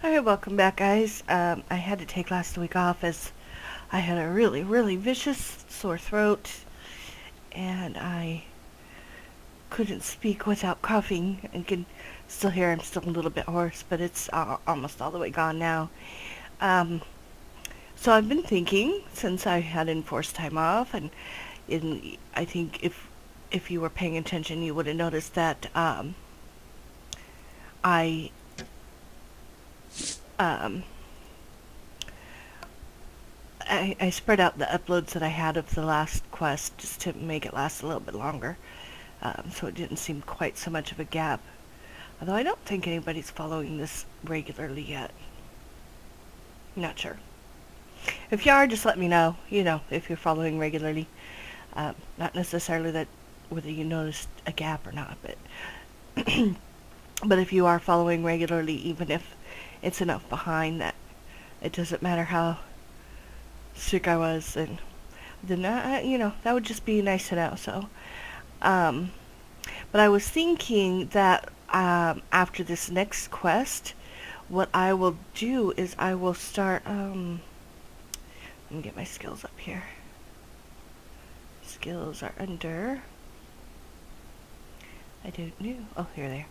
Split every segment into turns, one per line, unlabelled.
Alright, welcome back, guys. I had to take last week off as I had a really vicious sore throat, and I couldn't speak without coughing. You can still hear I'm still a little bit hoarse, but it's almost all the way gone now. So I've been thinking, since I had enforced time off, and I think if you were paying attention, you would have noticed that I I spread out the uploads that I had of the last quest just to make it last a little bit longer, so it didn't seem quite so much of a gap. Although I don't think anybody's following this regularly yet. Not sure. If you are, just let me know, if you're following regularly. Not necessarily that whether you noticed a gap or not, but but if you are following regularly, even if it's enough behind that it doesn't matter how sick I was, and then that would just be nice to know. So, but I was thinking that after this next quest, what I will do is I will start. Let me get my skills up here. Skills are under. I don't know. Oh, here they are.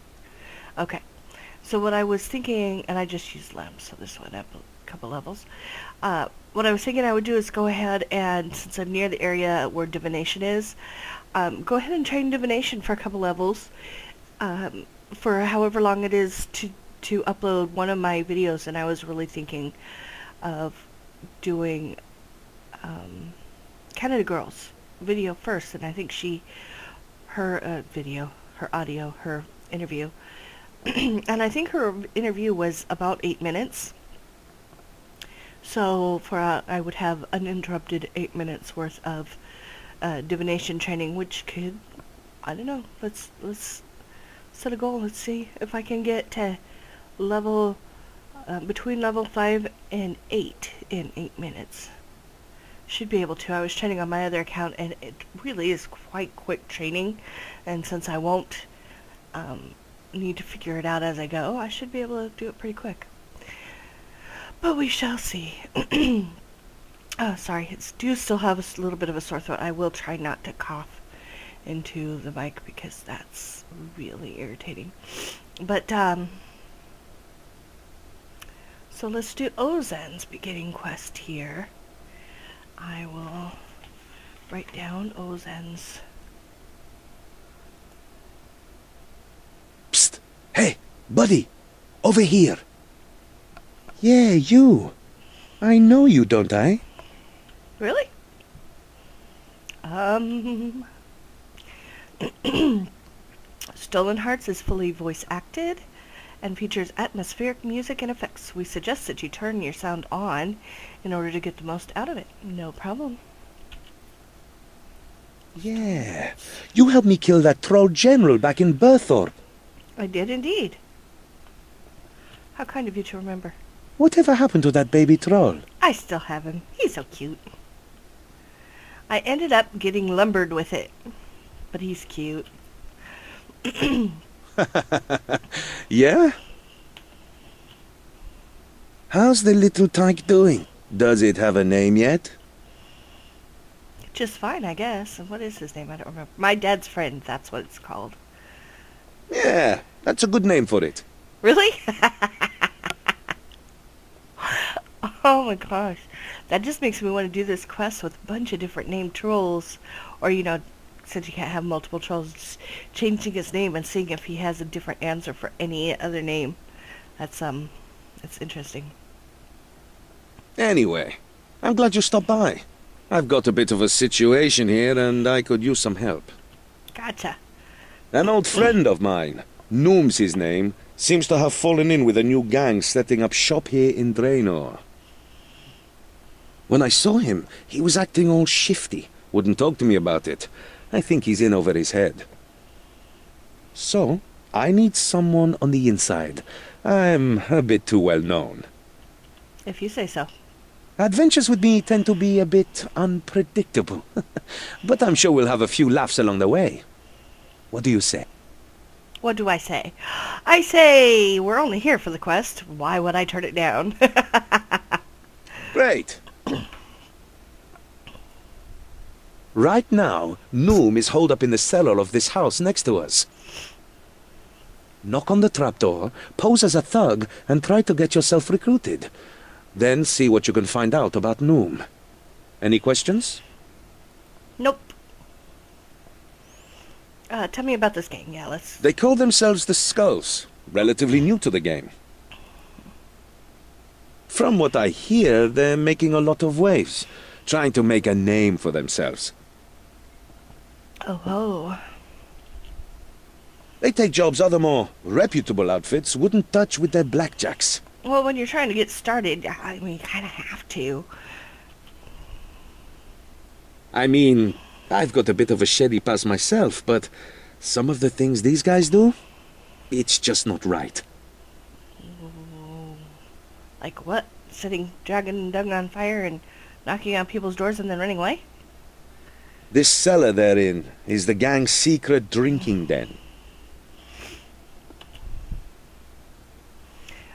Okay. So what I was thinking, and I just used lamps, so this went up a couple levels. What I was thinking I would do is go ahead and, since I'm near the area where divination is, go ahead and train divination for a couple levels, for however long it is to upload one of my videos. And I was really thinking of doing Canada Girl's video first, and I think her audio, her interview. And I think her interview was about 8 minutes. So I would have uninterrupted 8 minutes worth of divination training, which could, I don't know, let's set a goal. Let's see if I can get to level, between level 5 and 8 in 8 minutes. Should be able to. I was training on my other account, and it really is quite quick training, and since I won't need to figure it out as I go, I should be able to do it pretty quick. But we shall see. Oh, sorry, I do still have a little bit of a sore throat. I will try not to cough into the mic because that's really irritating. But, so let's do Ozan's beginning quest here. I will write down Ozan's.
Psst! Hey, buddy! Over here! Yeah, you! I know you, don't I?
Really? Stolen Hearts is fully voice acted and features atmospheric music and effects. We suggest that you turn your sound on in order to get the most out of it. No problem.
Yeah, you helped me kill that troll general back in Burthorpe.
I did indeed. How kind of you to remember.
Whatever happened to that baby troll?
I still have him. He's so cute. I ended up getting lumbered with it, but he's cute.
Yeah? How's the little tyke doing? Does it have a name yet?
Just fine, I guess. And what is his name? I don't remember. My dad's friend, that's what it's called.
Yeah, that's a good name for it.
Really? Oh my gosh. That just makes me want to do this quest with a bunch of different named trolls. Or, since you can't have multiple trolls, just changing his name and seeing if he has a different answer for any other name. That's interesting.
Anyway, I'm glad you stopped by. I've got a bit of a situation here and I could use some help.
Gotcha.
An old friend of mine, Noom's his name, seems to have fallen in with a new gang setting up shop here in Draenor. When I saw him, he was acting all shifty. Wouldn't talk to me about it. I think he's in over his head. So, I need someone on the inside. I'm a bit too well known.
If you say so.
Adventures with me tend to be a bit unpredictable. But I'm sure we'll have a few laughs along the way. What do you say?
What do I say? I say we're only here for the quest. Why would I turn it down?
Great. Right now, Noom is holed up in the cellar of this house next to us. Knock on the trapdoor, pose as a thug, and try to get yourself recruited. Then see what you can find out about Noom. Any questions?
Nope. Tell me about this gang. Yeah, let's...
They call themselves the Skulls, relatively new to the game. From what I hear, they're making a lot of waves, trying to make a name for themselves.
Oh.
They take jobs other more reputable outfits wouldn't touch with their blackjacks.
Well, when you're trying to get started, I mean, you kind of have to.
I mean, I've got a bit of a shady past myself, but some of the things these guys do, it's just not right.
Like what? Setting Dragon Dung on fire and knocking on people's doors and then running away?
This cellar they're in is the gang's secret drinking den.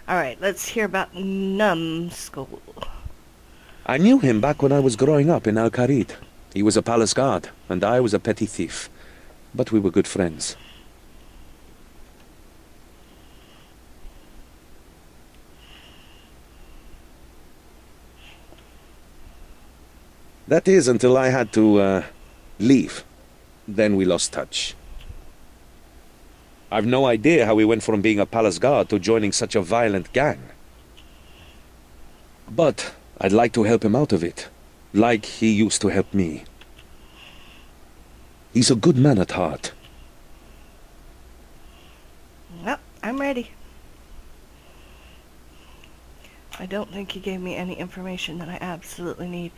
Alright, let's hear about Numbskull.
I knew him back when I was growing up in Kharid. He was a palace guard, and I was a petty thief. But we were good friends. That is until I had to, leave. Then we lost touch. I've no idea how he went from being a palace guard to joining such a violent gang. But I'd like to help him out of it, like he used to help me. He's a good man at heart.
Well, I'm ready. I don't think he gave me any information that I absolutely need.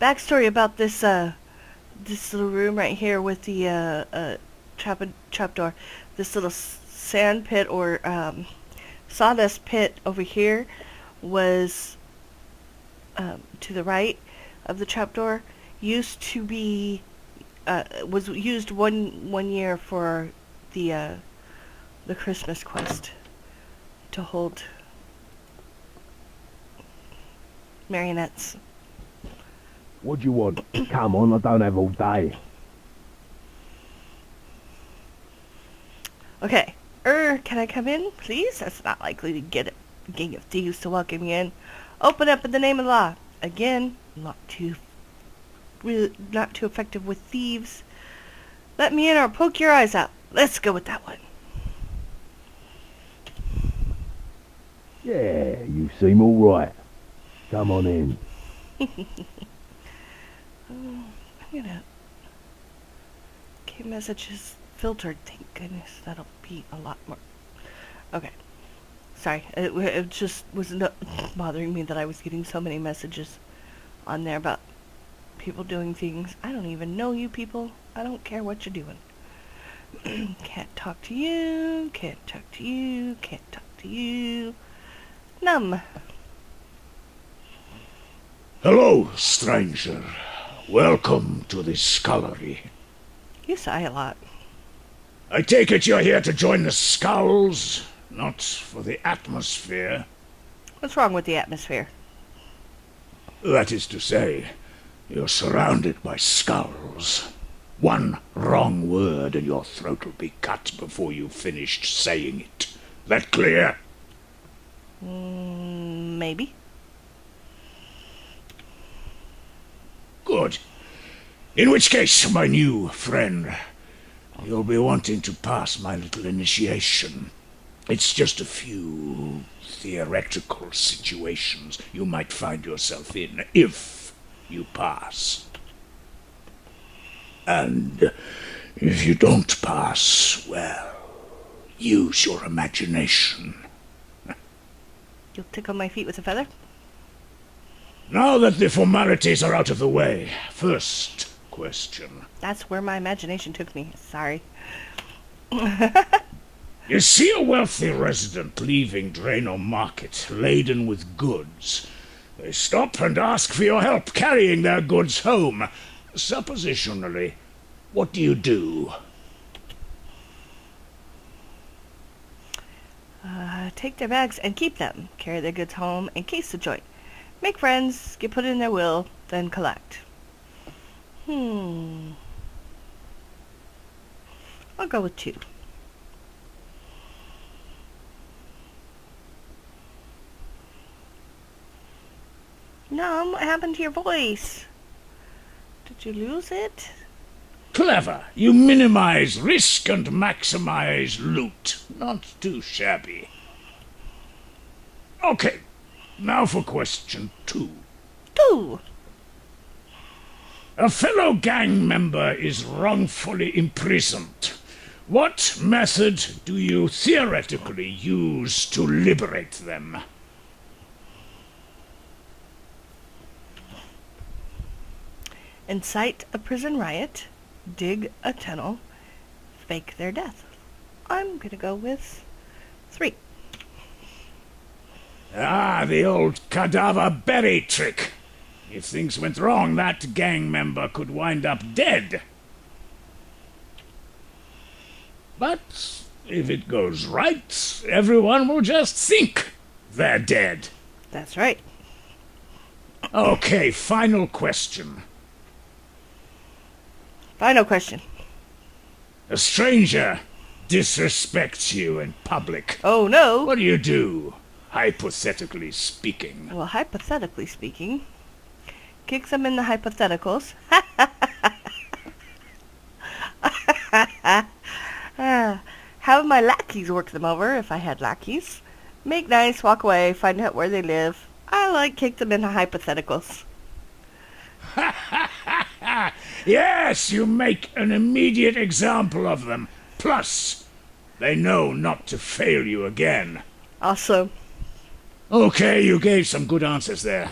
Backstory about this this little room right here with the trapdoor. This little sand pit or sawdust pit over here was to the right of the trapdoor. Used to be was used one year for the Christmas quest to hold marionettes.
What do you want? Come on, I don't have all day.
Okay. Can I come in, please? That's not likely to get a gang of thieves to welcome me in. Open up in the name of the law. Again, not too effective with thieves. Let me in or poke your eyes out. Let's go with that one.
Yeah, you seem all right. Come on in.
I'm gonna... Okay, messages filtered. Thank goodness. That'll be a lot more... Okay. Sorry. It just was not bothering me that I was getting so many messages on there about people doing things. I don't even know you people. I don't care what you're doing. Can't talk to you. Can't talk to you. Can't talk to you. Numb.
Hello, stranger. Welcome to the scullery.
You sigh a lot.
I take it you're here to join the Skulls, not for the atmosphere.
What's wrong with the atmosphere?
That is to say, you're surrounded by skulls. One wrong word and your throat will be cut before you've finished saying it. That clear?
Maybe.
Good. In which case, my new friend, you'll be wanting to pass my little initiation. It's just a few theoretical situations you might find yourself in if you pass. And if you don't pass, well, use your imagination.
You'll tickle my feet with a feather?
Now that the formalities are out of the way, first question.
That's where my imagination took me. Sorry.
You see a wealthy resident leaving Drano Market laden with goods. They stop and ask for your help carrying their goods home. Suppositionally, what do you do?
Take their bags and keep them. Carry their goods home and case the joint. Make friends, get put in their will, then collect. I'll go with 2. No, what happened to your voice? Did you lose it?
Clever. You minimize risk and maximize loot. Not too shabby. Okay, now for question 2.
2.
A fellow gang member is wrongfully imprisoned. What method do you theoretically use to liberate them?
Incite a prison riot, dig a tunnel, fake their death. I'm gonna go with 3.
Ah, the old cadaver berry trick. If things went wrong, that gang member could wind up dead. But if it goes right, everyone will just think they're dead.
That's right.
Okay, final question.
Final question.
A stranger disrespects you in public.
Oh no!
What do you do, hypothetically speaking?
Well, hypothetically speaking, kick them in the hypotheticals. Have my lackeys work them over if I had lackeys. Make nice, walk away, find out where they live. I like kick them into hypotheticals.
Yes, you make an immediate example of them. Plus, they know not to fail you again.
Awesome.
Okay, you gave some good answers there.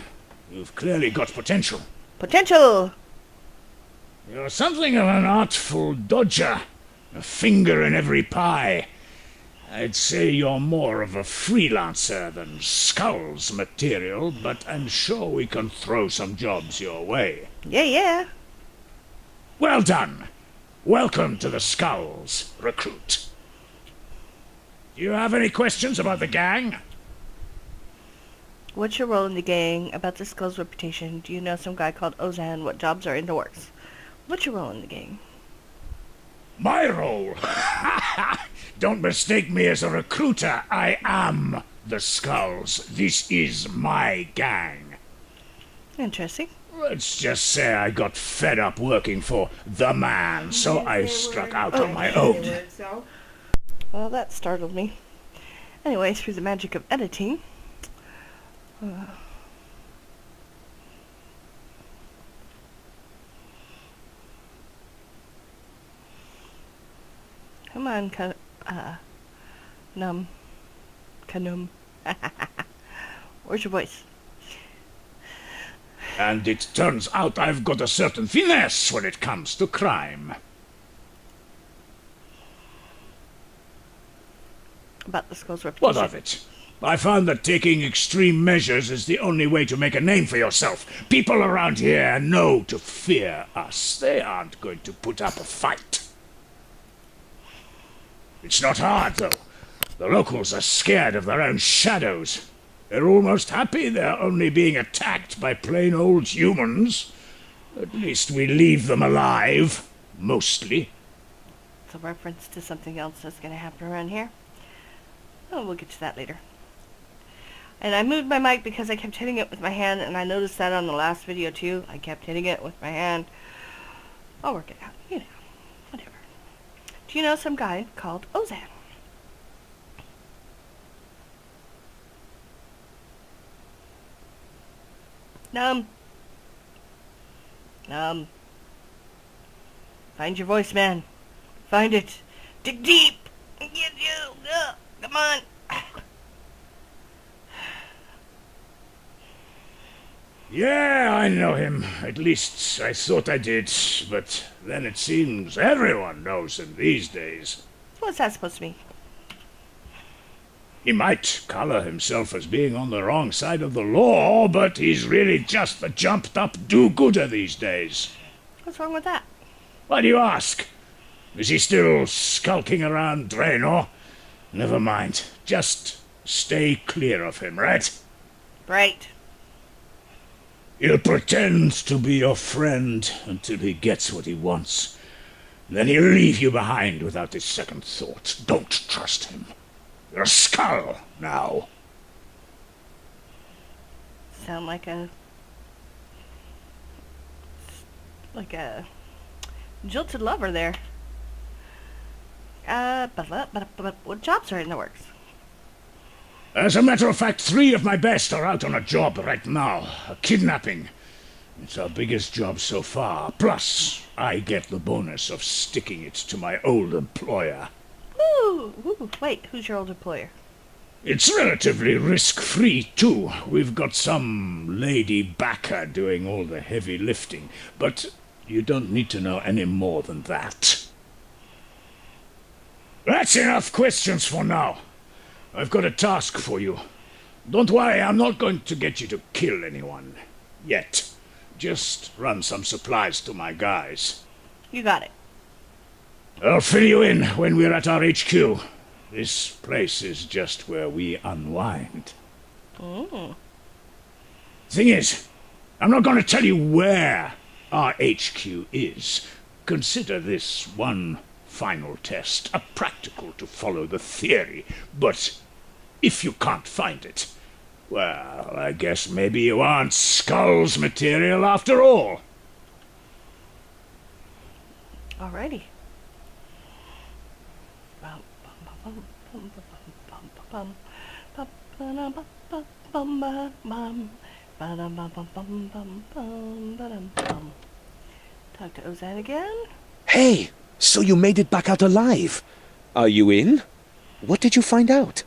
You've clearly got potential.
Potential!
You're something of an artful dodger. A finger in every pie. I'd say you're more of a freelancer than Skull's material, but I'm sure we can throw some jobs your way.
Yeah.
Well done. Welcome to the Skulls, recruit. Do you have any questions about the gang?
What's your role in the gang? About the Skull's reputation? Do you know some guy called Ozan? What jobs are in the works? What's your role in the gang?
My role? Don't mistake me as a recruiter. I am the Skulls. This is my gang.
Interesting.
Let's just say I got fed up working for the man, so I struck out on my own.
Well, that startled me. Anyway, through the magic of editing... Come on, Kanum. Where's your voice?
And it turns out I've got a certain finesse when it comes to crime.
About the Skull's reputation.
What of it? I found that taking extreme measures is the only way to make a name for yourself. People around here know to fear us. They aren't going to put up a fight. It's not hard, though. The locals are scared of their own shadows. They're almost happy they're only being attacked by plain old humans. At least we leave them alive. Mostly.
It's a reference to something else that's going to happen around here. Oh, we'll get to that later. And I moved my mic because I kept hitting it with my hand, and I noticed that on the last video too. I kept hitting it with my hand. I'll work it out, you know. Whatever. Do you know some guy called Ozan? Num. Find your voice, man. Find it. Dig deep. Get you. Come on.
Yeah, I know him. At least I thought I did. But then it seems everyone knows him these days.
What's that supposed to mean?
He might color himself as being on the wrong side of the law, but he's really just a jumped-up do-gooder these days.
What's wrong with that?
Why do you ask? Is he still skulking around Draenor? Never mind. Just stay clear of him, right?
Right.
He'll pretend to be your friend until he gets what he wants. Then he'll leave you behind without a second thought. Don't trust him. You're a skull now.
Sound like a jilted lover there. But what jobs are in the works?
As a matter of fact, 3 of my best are out on a job right now. A kidnapping. It's our biggest job so far. Plus, I get the bonus of sticking it to my old employer.
Woo! Wait, who's your old employer?
It's relatively risk-free, too. We've got some lady backer doing all the heavy lifting. But you don't need to know any more than that. That's enough questions for now. I've got a task for you. Don't worry, I'm not going to get you to kill anyone. Yet. Just run some supplies to my guys.
You got it.
I'll fill you in when we're at our HQ. This place is just where we unwind.
Mm.
Thing is, I'm not going to tell you where our HQ is. Consider this one final test, a practical to follow the theory. But if you can't find it, well, I guess maybe you aren't Skull's material after all.
Alrighty. Talk to Ozan again.
Hey, so you made it back out alive. Are you in? What did you find out?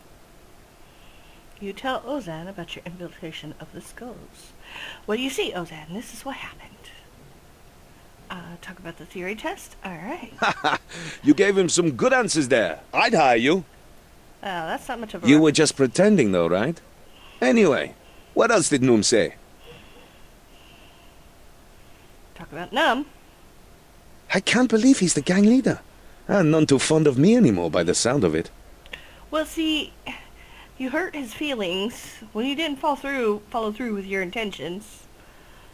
You tell Ozan about your infiltration of the skulls. What do you see, Ozan? This is what happened. Talk about the theory test? Alright.
You gave him some good answers there. I'd hire you.
That's not much of a...
You were just pretending though, right? Anyway, what else did Noom say?
Talk about Num.
I can't believe he's the gang leader. And none too fond of me anymore by the sound of it.
Well, see, you hurt his feelings when you didn't follow through with your intentions.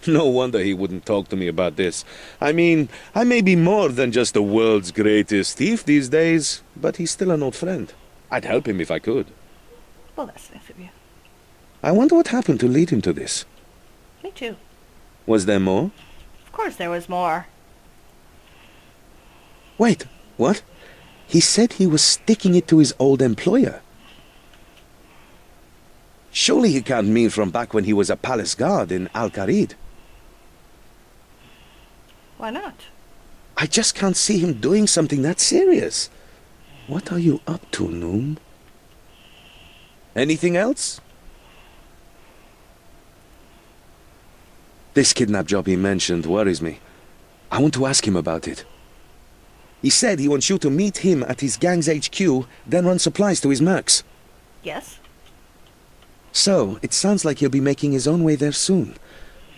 No wonder he wouldn't talk to me about this. I mean, I may be more than just the world's greatest thief these days, but he's still an old friend. I'd help him if I could.
Well, that's nice of you.
I wonder what happened to lead him to this.
Me too.
Was there more?
Of course there was more.
Wait, what? He said he was sticking it to his old employer. Surely he can't mean from back when he was a palace guard in Kharid.
Why not?
I just can't see him doing something that serious. What are you up to, Noom? Anything else? This kidnap job he mentioned worries me. I want to ask him about it. He said he wants you to meet him at his gang's HQ, then run supplies to his mercs.
Yes?
So, it sounds like he'll be making his own way there soon.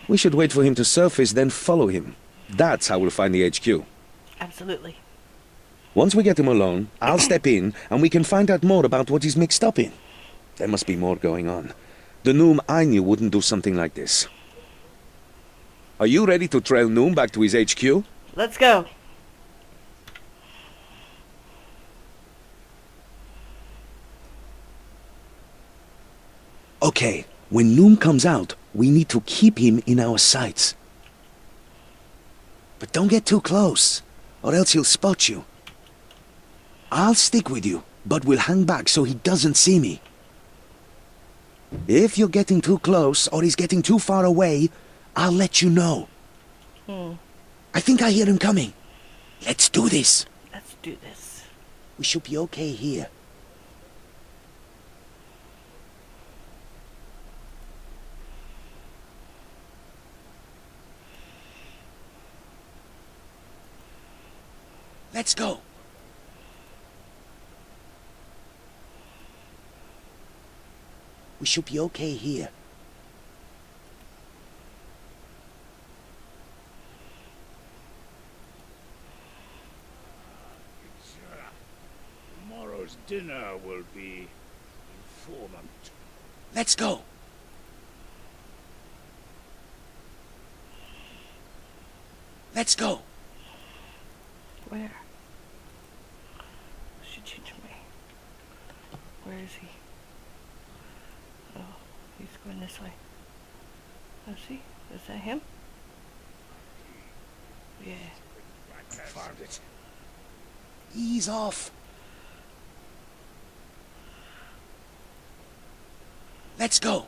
We should wait for him to surface, then follow him. That's how we'll find the HQ.
Absolutely.
Once we get him alone, I'll step in, and we can find out more about what he's mixed up in. There must be more going on. The Noom I knew wouldn't do something like this. Are you ready to trail Noom back to his HQ?
Let's go.
Okay, when Noom comes out, we need to keep him in our sights. But don't get too close, or else he'll spot you. I'll stick with you, but we'll hang back so he doesn't see me. If you're getting too close, or he's getting too far away, I'll let you know. I think I hear him coming. Let's do this.
Let's do this.
We should be okay here. Let's go. We should be okay here.
Tomorrow's dinner will be informant.
Let's go. Let's go.
Where? She changed me. Where is he? Oh, he's going this way. Oh, see? Is that him? Yeah.
Found it.
Ease off. Let's go.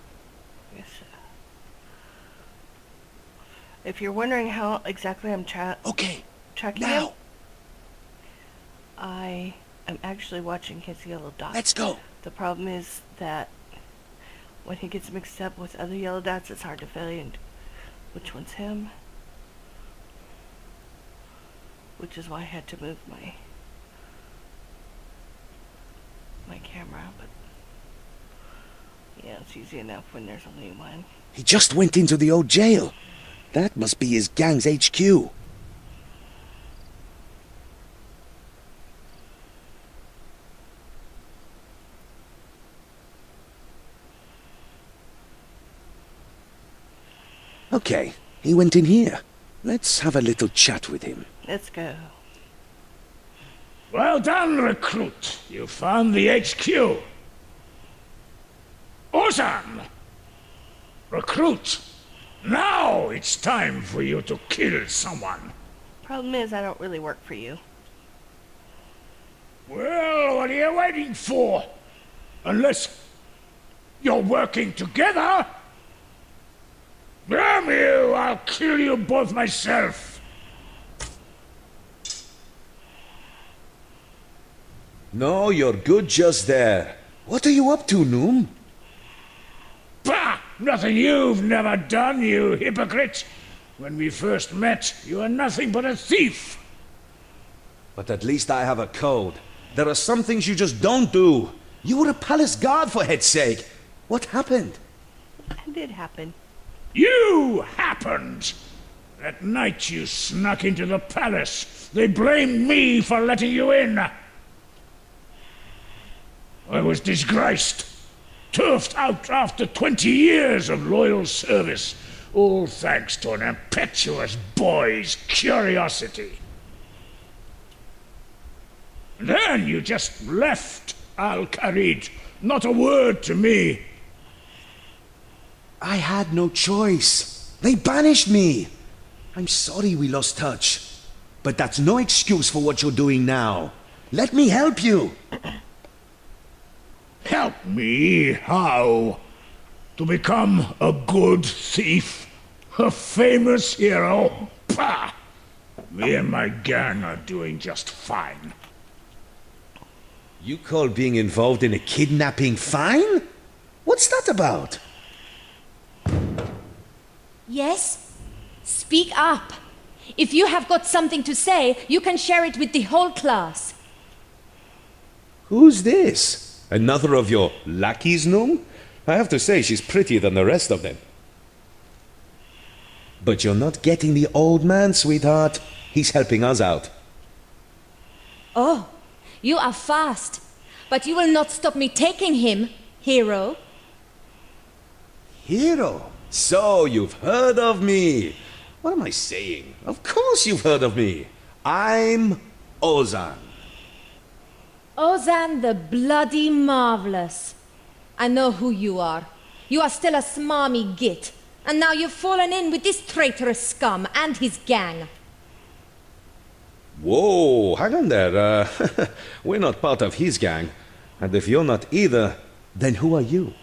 Yes. If you're wondering how exactly I'm
Okay.
tracking him,
Now.
I am actually watching his yellow dots.
Let's go.
The problem is that when he gets mixed up with other yellow dots, it's hard to find which one's him. Which is why I had to move my camera, but yeah, it's easy enough when there's only one.
He just went into the old jail. That must be his gang's HQ. Okay, he went in here. Let's have a little chat with him.
Let's go.
Well done, recruit. You found the HQ. Ozan! Recruit! Now it's time for you to kill someone.
Problem is, I don't really work for you.
Well, what are you waiting for? Unless you're working together? Damn you! I'll kill you both myself.
No, you're good just there. What are you up to, Noom?
Bah! Nothing you've never done, you hypocrite! When we first met, you were nothing but a thief!
But at least I have a code. There are some things you just don't do. You were a palace guard, for head's sake. What happened?
It did happen.
You happened! That night you snuck into the palace, they blamed me for letting you in! I was disgraced, turfed out after 20 years of loyal service, all thanks to an impetuous boy's curiosity. And then you just left Kharid, not a word to me.
I had no choice. They banished me. I'm sorry we lost touch. But that's no excuse for what you're doing now. Let me help you.
Help me? How? To become a good thief? A famous hero? Pah! Me and my gang are doing just fine.
You call being involved in a kidnapping fine? What's that about?
Yes? Speak up. If you have got something to say, you can share it with the whole class.
Who's this? Another of your lackeys, Noom? I have to say she's prettier than the rest of them. But you're not getting the old man, sweetheart. He's helping us out.
Oh, you are fast. But you will not stop me taking him, hero.
Hero? So you've heard of me. What am I saying? Of course you've heard of me. I'm Ozan.
Ozan the Bloody Marvelous. I know who you are. You are still a smarmy git. And now you've fallen in with this traitorous scum and his gang.
Whoa, hang on there. We're not part of his gang. And if you're not either, then who are you?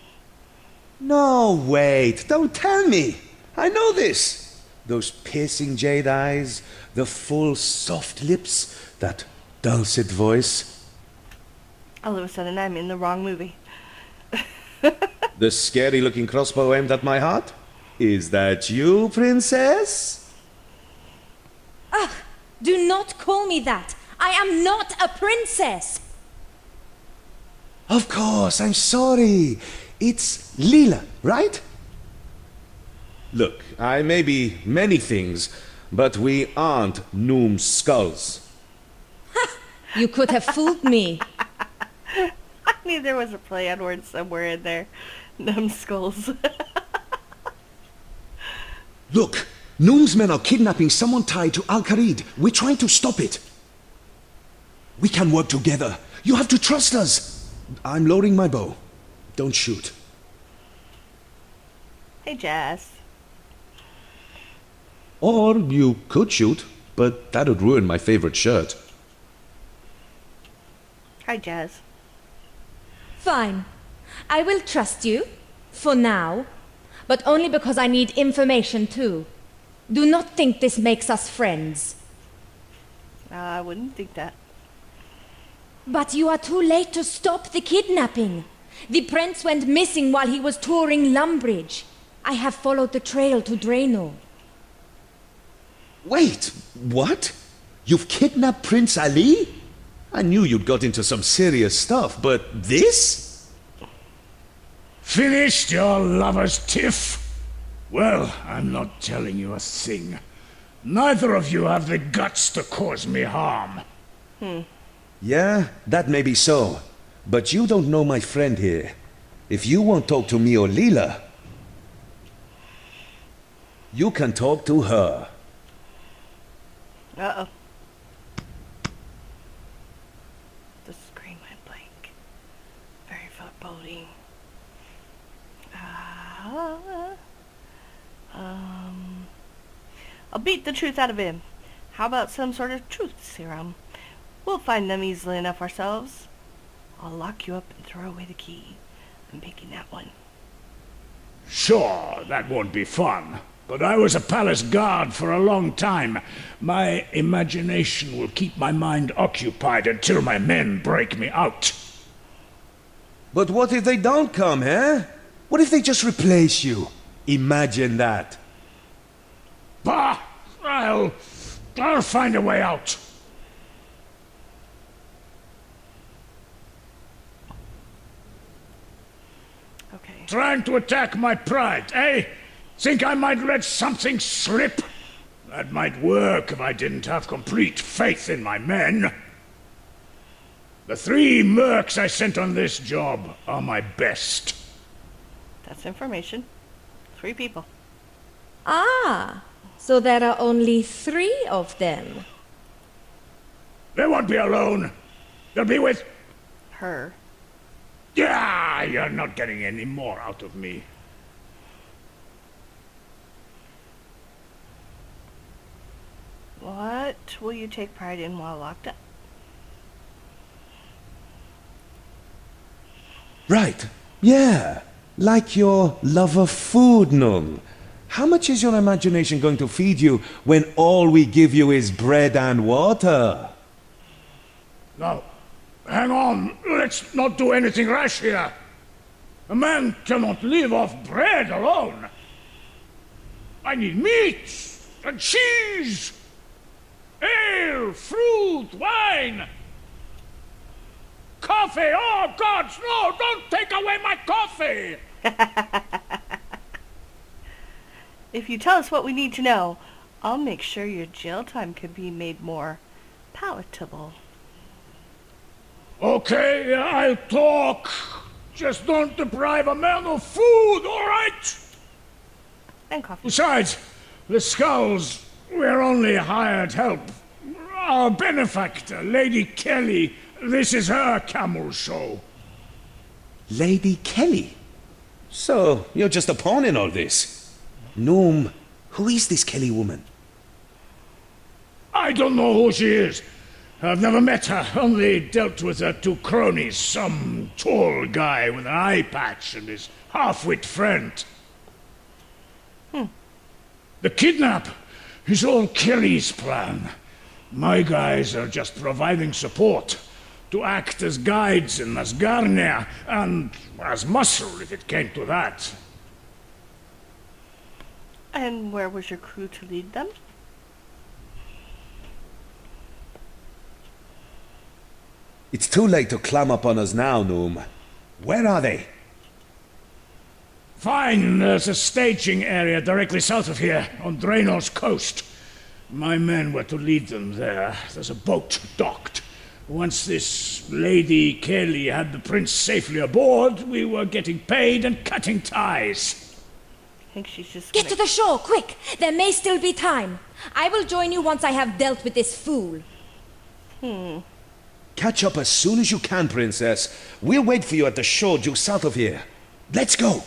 No, wait, don't tell me. I know this. Those piercing jade eyes, the full soft lips, that dulcet voice.
All of a sudden, I'm in the wrong movie.
The scary-looking crossbow aimed at my heart? Is that you, princess?
Ugh, do not call me that. I am not a princess.
Of course, I'm sorry. It's Leela, right? Look, I may be many things, but we aren't Noom's skulls.
You could have fooled me.
knew there was a play on words somewhere in there. Numbskulls.
Look, Noom's men are kidnapping someone tied to Kharid. We're trying to stop it. We can work together. You have to trust us. I'm loading my bow. Don't shoot.
Hey, Jazz.
Or you could shoot, but that would ruin my favorite shirt.
Hi, Jazz.
Fine. I will trust you. For now. But only because I need information too. Do not think this makes us friends.
I wouldn't think that.
But you are too late to stop the kidnapping. The prince went missing while he was touring Lumbridge. I have followed the trail to Draenor.
Wait, what? You've kidnapped Prince Ali? I knew you'd got into some serious stuff, but this?
Finished your lover's tiff? Well, I'm not telling you a thing. Neither of you have the guts to cause me harm.
Yeah, that may be so. But you don't know my friend here. If you won't talk to me or Leela, you can talk to her.
Uh-oh. The screen went blank. Very foreboding. I'll beat the truth out of him. How about some sort of truth serum? We'll find them easily enough ourselves. I'll lock you up and throw away the key. I'm picking that one.
Sure, that won't be fun. But I was a palace guard for a long time. My imagination will keep my mind occupied until my men break me out.
But what if they don't come, eh? What if they just replace you? Imagine that.
Bah! I'll find a way out.
Okay.
Trying to attack my pride, eh? Think I might let something slip? That might work if I didn't have complete faith in my men. The 3 mercs I sent on this job are my best.
That's information. 3 people.
Ah, so there are only 3 of them.
They won't be alone. They'll be with...
Her.
Yeah, you're not getting any more out of me.
What will you take pride in while locked up?
Right. Yeah. Like your love of food, Noom. How much is your imagination going to feed you when all we give you is bread and water?
Now, hang on. Let's not do anything rash here. A man cannot live off bread alone. I need meat and cheese, ale, fruit, wine, coffee. Oh, gods, no, don't take away my coffee.
If you tell us what we need to know, I'll make sure your jail time can be made more palatable.
Okay, I'll talk. Just don't deprive a man of food, all right?
And coffee.
Besides, the skulls, we're only hired help. Our benefactor, Lady Kelly, this is her camel show.
Lady Kelly? So, you're just a pawn in all this? Noom, who is this Kelly woman?
I don't know who she is. I've never met her, only dealt with her 2 cronies, some tall guy with an eye patch and his half-wit friend. The kidnap is all Kelly's plan. My guys are just providing support to act as guides in Asgarnia and as muscle if it came to that.
And where was your crew to lead them?
It's too late to climb up on us now, Noom. Where are they?
Fine, there's a staging area directly south of here, on Draenor's coast. My men were to lead them there. There's a boat docked. Once this Lady Kelly had the prince safely aboard, we were getting paid and cutting ties.
I think she's just
Get to the shore, quick! There may still be time. I will join you once I have dealt with this fool.
Catch up as soon as you can, princess. We'll wait for you at the shore due south of here. Let's go.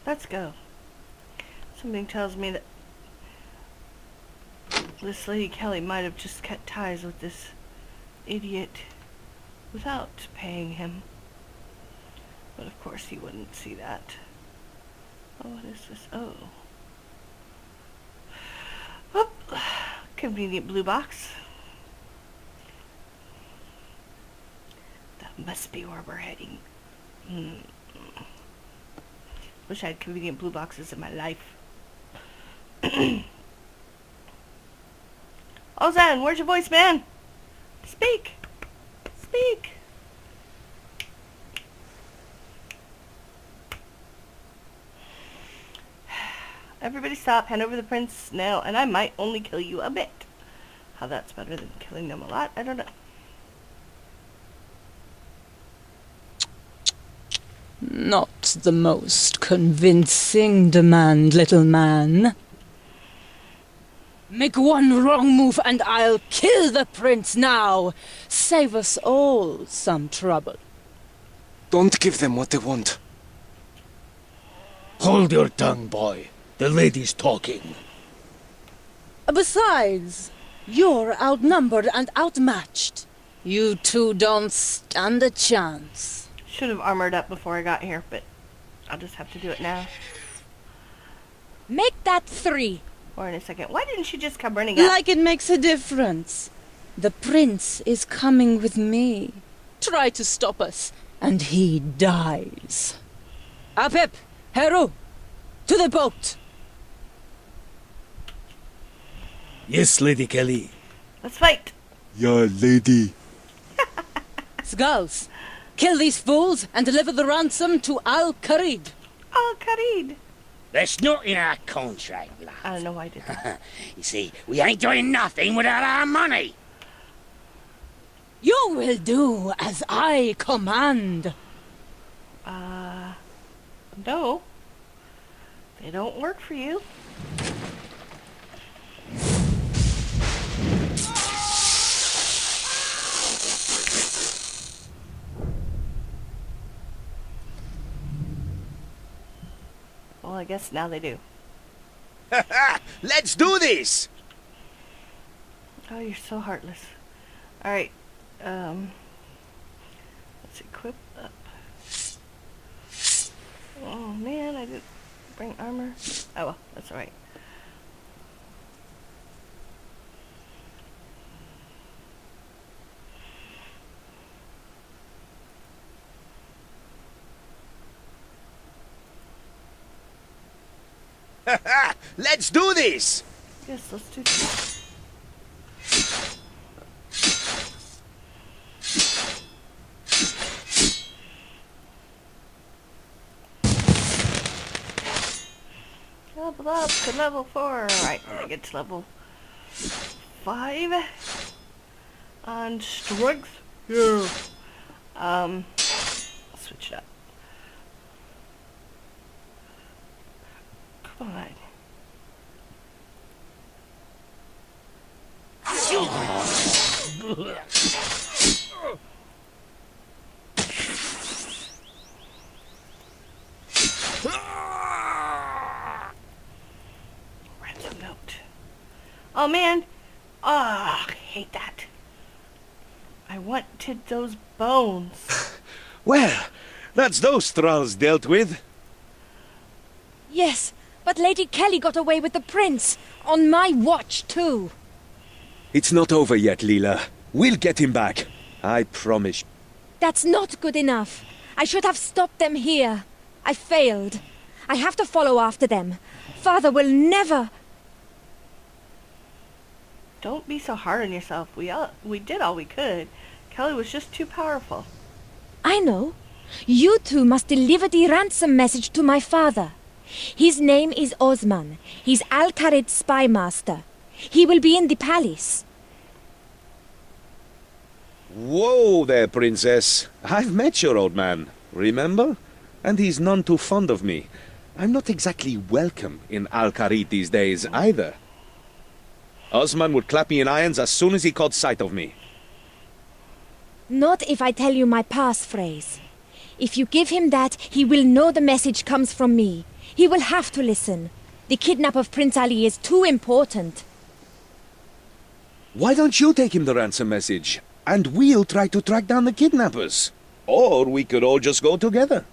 Let's go. Something tells me that this Lady Kelly might have just cut ties with this idiot without paying him. But of course he wouldn't see that. Oh, what is this? Oh. Whoop. Convenient blue box. That must be where we're heading. Wish I had convenient blue boxes in my life. Ozan, where's your voice, man? Speak! Speak! Everybody stop, hand over the prince now, and I might only kill you a bit. How that's better than killing them a lot, I don't know.
Not the most convincing demand, little man. Make one wrong move and I'll kill the prince now. Save us all some trouble.
Don't give them what they want.
Hold your tongue, boy. The lady's talking.
Besides, you're outnumbered and outmatched. You two don't stand a chance.
Should have armored up before I got here, but I'll just have to do it now.
Make that 3.
Or in a second. Why didn't she just come running up?
Like it makes a difference. The prince is coming with me. Try to stop us, and he dies. Apep, Heru, to the boat.
Yes, Lady Kelly.
Let's fight!
Yeah, lady.
Skulls, kill these fools and deliver the ransom to Kharid.
Oh, Kharid!
That's not in our contract, love.
I don't know why I did that.
You see, we ain't doing nothing without our money.
You will do as I command.
No. They don't work for you. Well, I guess now they do.
Let's do this!
Oh, you're so heartless. Alright, let's equip up. Oh man, I didn't bring armor. Oh well, that's alright.
Let's do this!
Yes, let's do that. Level up to level 4. Alright, let me get to level 5. On strength. Yeah. Switch it up. Come on. Ransom note. Oh man. Oh, I hate that. I wanted those bones.
Well, that's those thralls dealt with.
Yes, but Lady Kelly got away with the prince. On my watch, too.
It's not over yet, Leela. We'll get him back. I promise.
That's not good enough. I should have stopped them here. I failed. I have to follow after them. Father will never...
Don't be so hard on yourself. We did all we could. Kelly was just too powerful.
I know. You two must deliver the ransom message to my father. His name is Osman. He's Kharid's spy master. He will be in the palace.
Whoa there, princess. I've met your old man, remember? And he's none too fond of me. I'm not exactly welcome in Kharid these days, either. Osman would clap me in irons as soon as he caught sight of me.
Not if I tell you my passphrase. If you give him that, he will know the message comes from me. He will have to listen. The kidnap of Prince Ali is too important.
Why don't you take him the ransom message, and we'll try to track down the kidnappers? Or we could all just go together.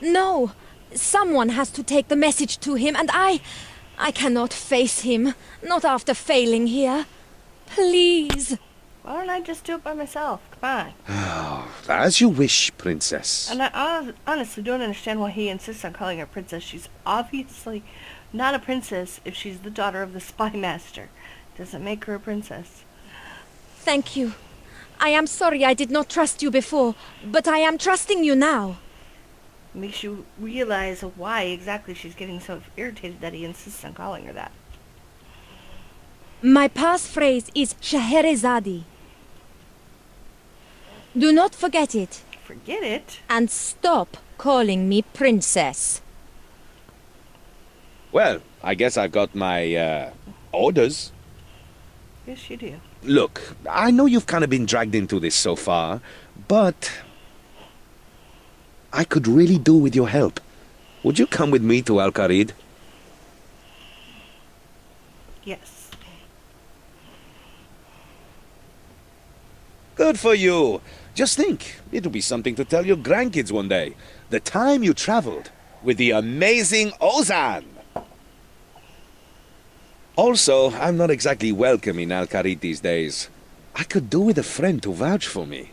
No! Someone has to take the message to him, and I cannot face him. Not after failing here. Please.
Why don't I just do it by myself? Come on.
As you wish, princess.
And I honestly don't understand why he insists on calling her princess. She's obviously not a princess if she's the daughter of the spy master. Doesn't make her a princess.
Thank you. I am sorry I did not trust you before, but I am trusting you now.
Makes you realize why exactly she's getting so irritated that he insists on calling her that.
My passphrase is Scheherazade. Do not forget it,
Forget it?
and stop calling me princess.
Well, I guess I've got my, orders.
Yes, you do.
Look, I know you've kind of been dragged into this so far, but I could really do with your help. Would you come with me to Kharid?
Yes.
Good for you. Just think, it'll be something to tell your grandkids one day. The time you traveled with the amazing Ozan. Also, I'm not exactly welcome in Kharid these days. I could do with a friend to vouch for me.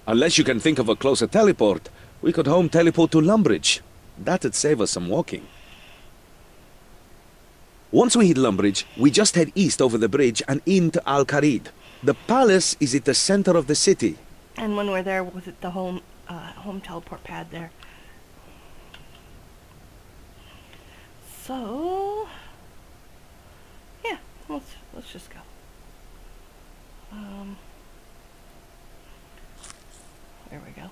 Unless you can think of a closer teleport, we could home teleport to Lumbridge. That'd save us some walking. Once we hit Lumbridge, we just head east over the bridge and into Kharid. The palace is at the center of the city.
And when we're there with the home teleport pad there. So, yeah, let's just go. There we go.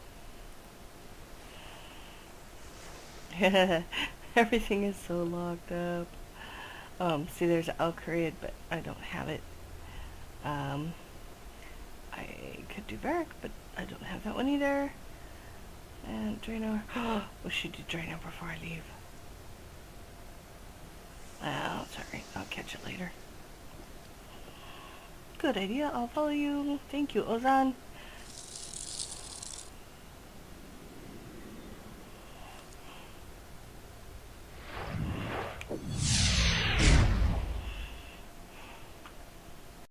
Everything is so locked up. See, there's Kharid, but I don't have it. I could do Varric, but I don't have that one either. And Draenor. We should do Draenor before I leave. Oh, sorry. I'll catch it later. Good idea. I'll follow you. Thank you, Ozan.